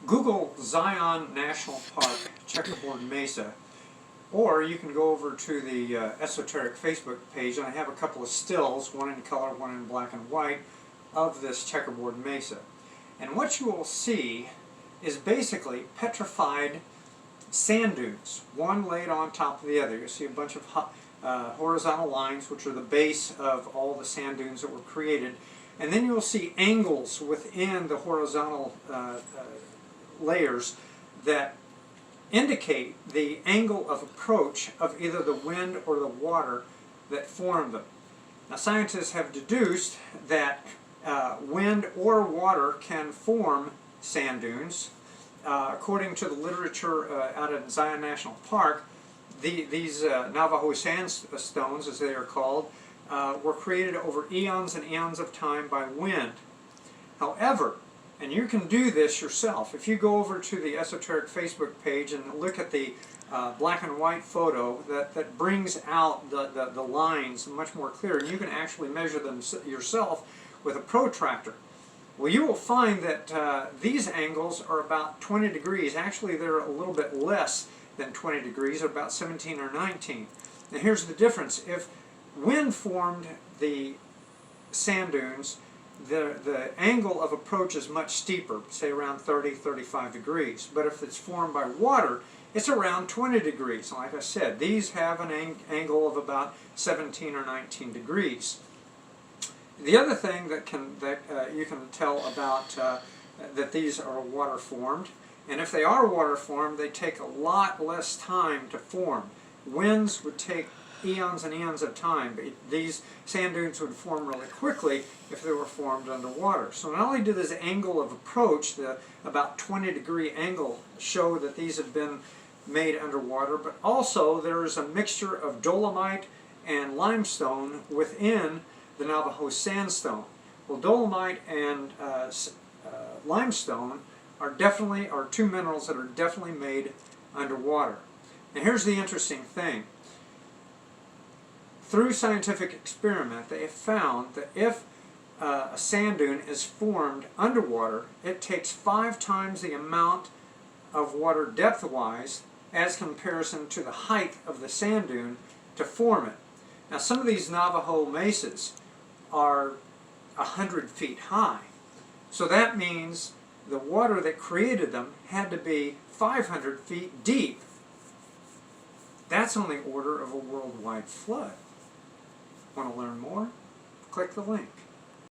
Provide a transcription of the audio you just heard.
Google Zion National Park Checkerboard Mesa, or you can go over to the Esoteric Facebook page, and I have a couple of stills, one in color, one in black and white, of this checkerboard mesa. And what you will see is basically petrified sand dunes, one laid on top of the other. You'll see a bunch of horizontal lines, which are the base of all the sand dunes that were created. And then you will see angles within the horizontal layers that indicate the angle of approach of either the wind or the water that formed them. Now, scientists have deduced that wind or water can form sand dunes. According to the literature out at Zion National Park, these Navajo sandstones, as they are called, were created over eons and eons of time by wind. However, and you can do this yourself, if you go over to the Esoteric Facebook page and look at the black and white photo that brings out the lines much more clear, and you can actually measure them yourself with a protractor. Well, you will find that these angles are about 20 degrees. Actually, they're a little bit less than 20 degrees, about 17 or 19. Now, here's the difference. If wind formed the sand dunes, the angle of approach is much steeper, say around 30, 35 degrees. But if it's formed by water, it's around 20 degrees. Like I said, these have an angle of about 17 or 19 degrees. The other thing that you can tell about that these are water formed, and if they are water formed, they take a lot less time to form. Winds would take eons and eons of time, but these sand dunes would form really quickly if they were formed underwater. So not only do this angle of approach, the about 20-degree angle, show that these have been made underwater, but also there is a mixture of dolomite and limestone within the Navajo sandstone. Well, dolomite and limestone are two minerals that are definitely made underwater. Now here's the interesting thing. Through scientific experiment, they have found that if a sand dune is formed underwater, it takes 5 times the amount of water depth-wise as comparison to the height of the sand dune to form it. Now, some of these Navajo mesas are 100 feet high. So that means the water that created them had to be 500 feet deep. That's on the order of a worldwide flood. Want to learn more? Click the link.